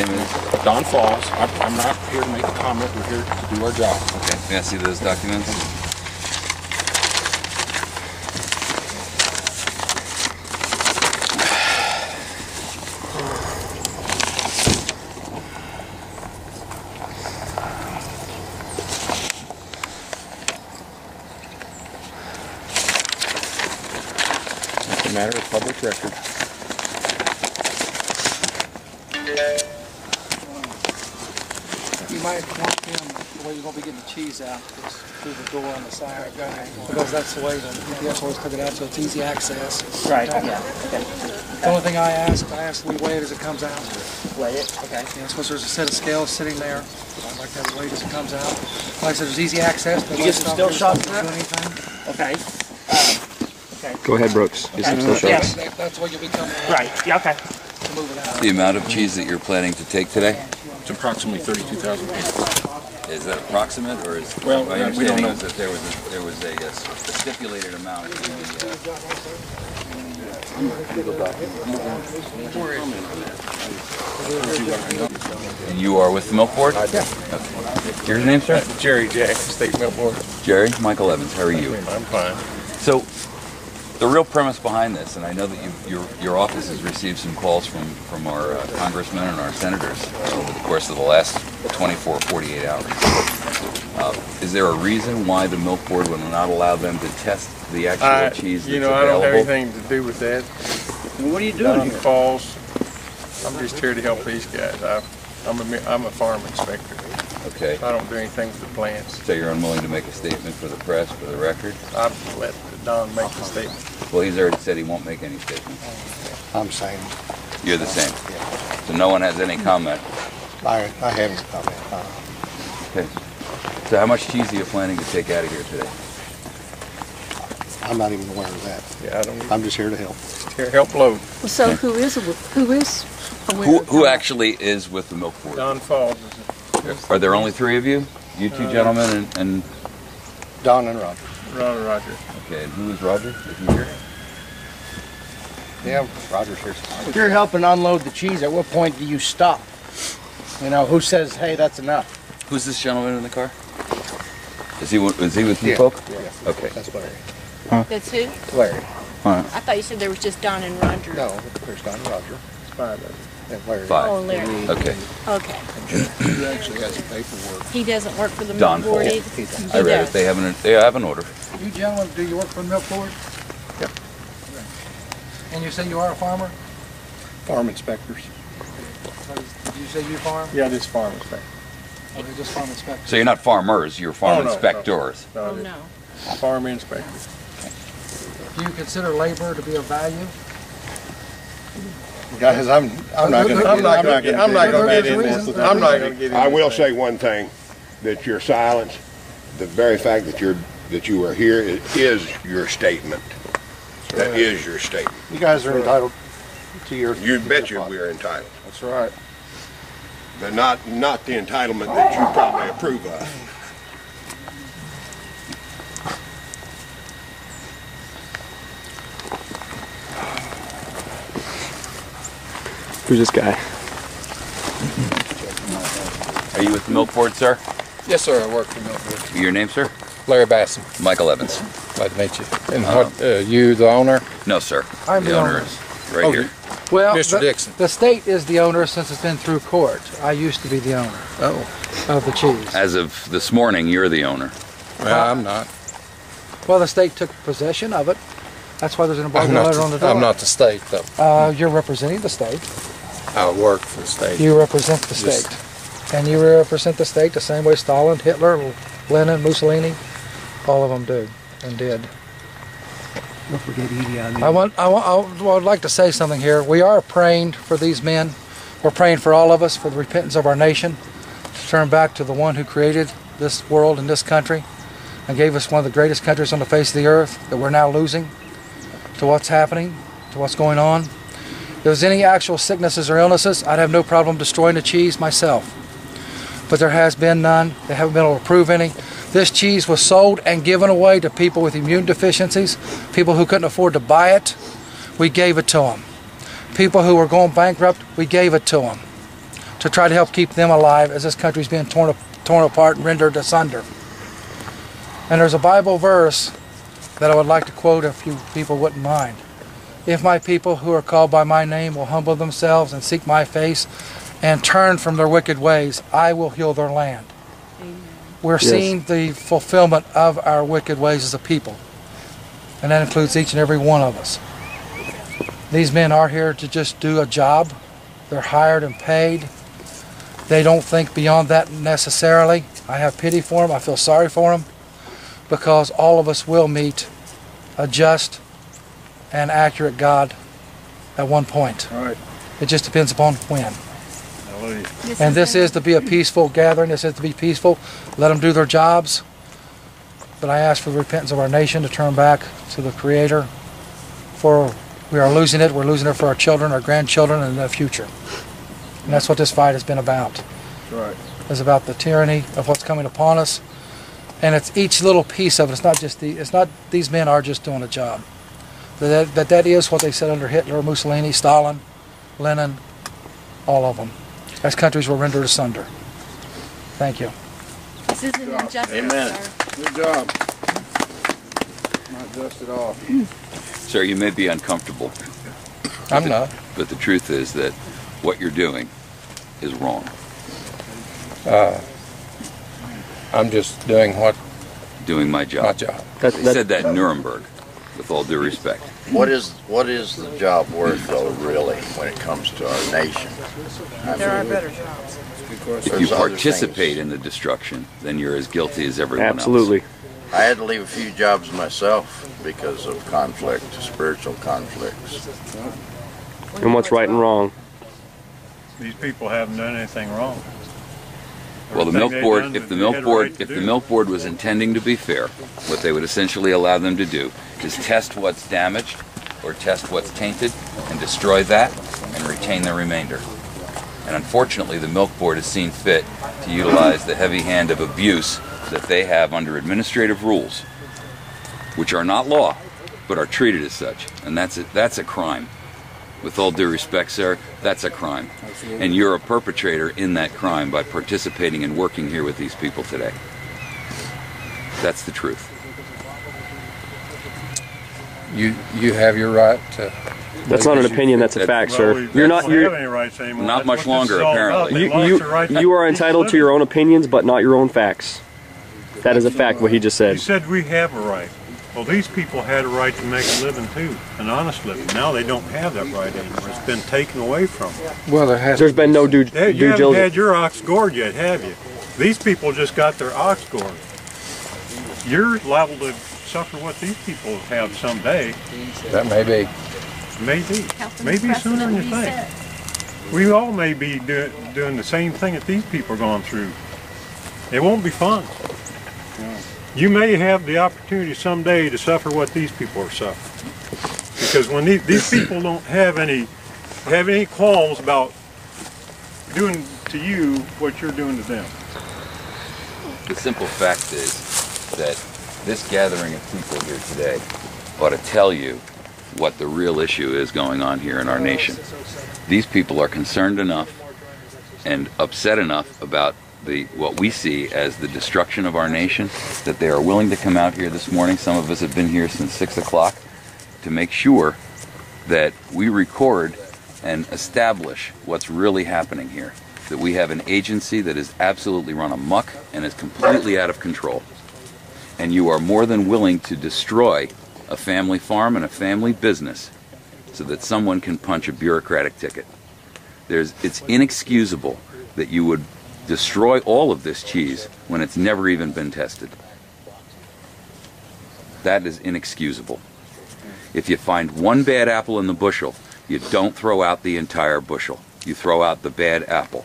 name is? Don Falls. I'm not here to make a comment. We're here to do our job. Okay. May I see those documents? It's a matter of public record. You might want him the way you're going to be getting the cheese out, just through the door on the side, because that's the way the UPS always took it out, so it's easy access. Right, yeah, okay. The only thing I ask we weigh it as it comes out. Weigh it, okay. Yeah, so there's a set of scales sitting there. I'd like to have it weighed as it comes out. Like I said, there's easy access. You get some still shots do anything. Okay. Okay. Go ahead, Brooks. Get some still shots. That's what you'll be coming out. Right, yeah, okay. To move it out. The amount of cheese that you're planning to take today? It's approximately 32,000 pounds. Is that approximate, or is Well, my we don't understanding know. is that there was a stipulated amount in And you are with the milk board? Yeah. Okay. Your name, sir? Jerry Jack, State Milk Board. Jerry. Michael Evans. How are you? I'm fine. So, the real premise behind this, and I know that your office has received some calls from our congressmen and our senators over the course of the last 24, 48 hours. Is there a reason why the milk board will not allow them to test the actual cheese that's available? I don't have anything to do with that. And what are you doing Don here? Falls. I'm just here to help these guys. I'm a farm inspector. Okay. I don't do anything with the plants. So you're unwilling to make a statement for the press, for the record? I've let Don make the statement. Well, he's already said he won't make any statements. I'm saying, You're the same. So no one has any comment. I have no comment. Okay. So how much cheese are you planning to take out of here today? I'm not even aware of that. Yeah, I don't. I'm just here to help. Here, help load. So who is aware Who actually is with the milk board? Don Falls is Are there only three of you? You two gentlemen and Don and Roger. Ron and Roger. okay, and who is Roger? Is he here? Yeah, Roger's here. If you're helping unload the cheese, at what point do you stop? You know, who says, hey, that's enough? Who's this gentleman in the car? Is he with you Yeah. folk? Yeah. Okay. That's Larry. That's who? Larry. I thought you said there was just Don and Roger. No, there's Don and Roger. It's fine. Though. And Larry. Five. Oh, Larry. Okay. Okay. He actually has the paperwork. He doesn't work for the Don milk board Falls. either? He does. I read it. They have an order. You gentlemen, do you work for the milk board? Yep. And you say you are a farmer? Farm inspectors. Did you say you farm? Yeah, this farm inspector. Or they just farm inspectors? So you're not farmers, you're farm Oh, no, inspectors. Oh, this no. Farm inspector. Do you consider labor to be of value? Guys, I'm not going to I'm not get going to get in There's this. a I'm not going to get in I will this say thing. one thing, that your silence, the very fact that you are here is your statement. That is your statement. You guys are entitled to your... You bet you we're entitled, That's right. but not the entitlement that you probably approve of. Who's this guy? Are you with the milk board, sir? Yes, sir. I work for Milk Board. Your name, sir? Larry Basson. Michael Evans. Glad to meet you. And what? You, the owner? No, sir. I'm the owner. is right here. Well, Mr. Dixon. The state is the owner since it's been through court. I used to be the owner of the cheese. As of this morning, you're the owner. Well, I'm not. Well, the state took possession of it. That's why there's an embargo letter on the door. I'm not the state, though. You're representing the state. I work for the state. You represent the state. And you represent the state the same way Stalin, Hitler, Lenin, Mussolini, all of them do and did. Don't forget Edie. I would like to say something here. We are praying for these men. We're praying for all of us, for the repentance of our nation, to turn back to the one who created this world and this country and gave us one of the greatest countries on the face of the earth that we're now losing to what's happening, to what's going on. If there's any actual sicknesses or illnesses, I'd have no problem destroying the cheese myself. But there has been none. They haven't been able to prove any. This cheese was sold and given away to people with immune deficiencies, people who couldn't afford to buy it. We gave it to them. People who were going bankrupt, we gave it to them to try to help keep them alive as this country's being torn apart and rendered asunder. And there's a Bible verse that I would like to quote if you people wouldn't mind. If my people who are called by my name will humble themselves and seek my face and turn from their wicked ways, I will heal their land. We're seeing the fulfillment of our wicked ways as a people. And that includes each and every one of us. These men are here to just do a job. They're hired and paid. They don't think beyond that necessarily. I have pity for them. I feel sorry for them, because all of us will meet a just and accurate God at one point. Right. It just depends upon when. Hallelujah. And this is to be a peaceful gathering. This is to be peaceful. Let them do their jobs. But I ask for the repentance of our nation to turn back to the Creator. For we are losing it. We're losing it for our children, our grandchildren, and the future. And that's what this fight has been about. That's right. It's about the tyranny of what's coming upon us. And it's each little piece of it. It's not just these men are just doing a job. That is what they said under Hitler, Mussolini, Stalin, Lenin, all of them. As countries were rendered asunder. Thank you. This is an injustice, Amen. sir. Good job. Not just at all. Sir, you may be uncomfortable, I'm not. but the truth is that what you're doing is wrong. I'm just doing Doing my job. my job. They said that in Nuremberg, with all due respect. What is the job worth, though, really, when it comes to our nation? There are better jobs. If you There's other participate things. in the destruction, then you're as guilty as everyone Absolutely. I had to leave a few jobs myself because of conflict, spiritual conflicts. And what's right and wrong? These people haven't done anything wrong. Well, the milk board, if the milk board was intending to be fair, what they would essentially allow them to do is test what's damaged or test what's tainted and destroy that and retain the remainder. And unfortunately, the milk board has seen fit to utilize the heavy hand of abuse that they have under administrative rules, which are not law, but are treated as such. And that's a crime. With all due respect, sir, that's a crime. And you're a perpetrator in that crime by participating and working here with these people today. That's the truth. You have your right to. That's not an opinion, that's a fact, sir. You're not have any rights anymore. Not That's much what this longer, is all apparently. about. They lost their right to you are peace entitled to living. your own opinions, but not your own facts. That is a fact, what he just You said. said we have a right. Well, these people had a right to make a living too, an honest living. Now they don't have that right anymore. It's been taken away from them. Well, there has. There's been no due You haven't had diligence. your ox gored yet, have you? These people just got their ox gored. You're liable to suffer what these people have someday. That may be. Maybe. Maybe sooner than you think. We all may be doing the same thing that these people are going through. It won't be fun. You may have the opportunity someday to suffer what these people are suffering. Because when these people don't have any qualms about doing to you what you're doing to them. The simple fact is that this gathering of people here today ought to tell you what the real issue is going on here in our nation. These people are concerned enough and upset enough about what we see as the destruction of our nation that they are willing to come out here this morning. Some of us have been here since 6 o'clock to make sure that we record and establish what's really happening here. That we have an agency that is absolutely run amok and is completely out of control. And you are more than willing to destroy a family farm and a family business so that someone can punch a bureaucratic ticket. It's inexcusable that you would destroy all of this cheese when it's never even been tested. That is inexcusable. If you find one bad apple in the bushel, you don't throw out the entire bushel. You throw out the bad apple.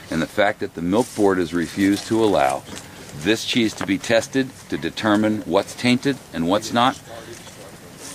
And the fact that the milk board has refused to allow this cheese to be tested to determine what's tainted and what's not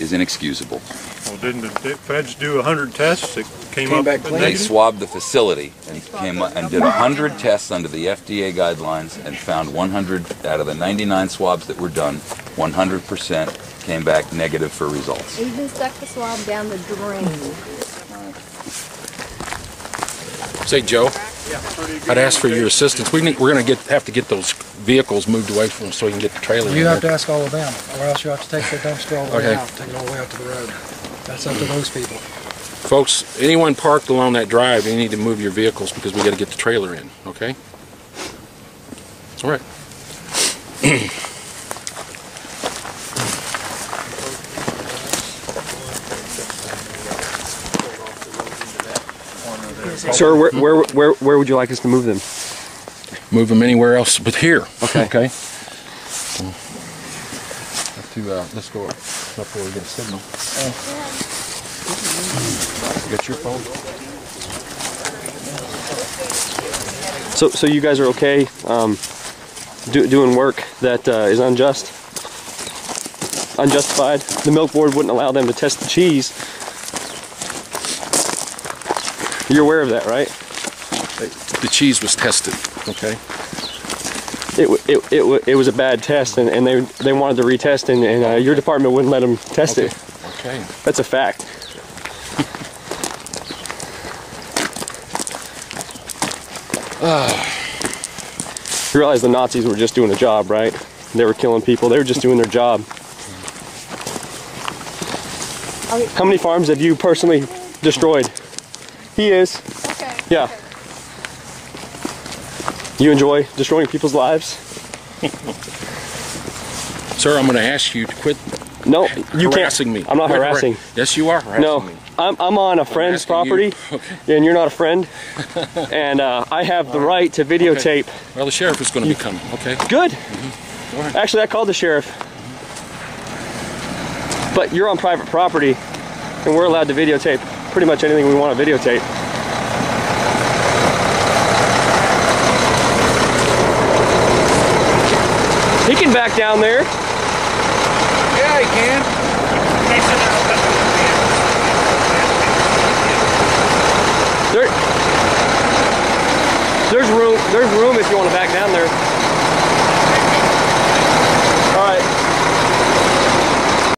is inexcusable. Well, didn't the feds do 100 tests? It came up back with clean. They negative? swabbed the facility and did 100 tests under the FDA guidelines and found 100 out of the 99 swabs that were done, 100% came back negative for results. Even stuck the swab down the drain. Say, Joe, I'd ask for your assistance. We're going to have to get those vehicles moved away from them so we can get the trailer in You have to there. ask all of them, or else you have to take the dumpster all the way Okay. out, take it all the way out to the road. That's up to those people. Folks, anyone parked along that drive, you need to move your vehicles because we got to get the trailer in, okay? All right. Sir, where would you like us to move them? Move them anywhere else but here. Okay. Okay. Let's go up where we get a signal. Get your phone. So you guys are okay doing work that is unjustified? The milk board wouldn't allow them to test the cheese. You're aware of that, right? The cheese was tested, okay? It was a bad test, and they wanted to retest, and your department wouldn't let them test it. Okay. That's a fact. You realize the Nazis were just doing a job, right? They were killing people. They were just doing their job. How many farms have you personally destroyed? He is. Okay. Yeah. You enjoy destroying people's lives? Sir, I'm going to ask you to quit No, you harassing can't. me. I'm not Quit harassing. Yes, you are harassing No, me. I'm on a friend's asking property, you. Okay. and you're not a friend, and I have the right to videotape. Well, the sheriff is going to be coming, okay? Good. Go ahead. Actually, I called the sheriff, but you're on private property, and we're allowed to videotape pretty much anything we want to videotape. He can back down there. Yeah, he can. There's room if you want to back down there.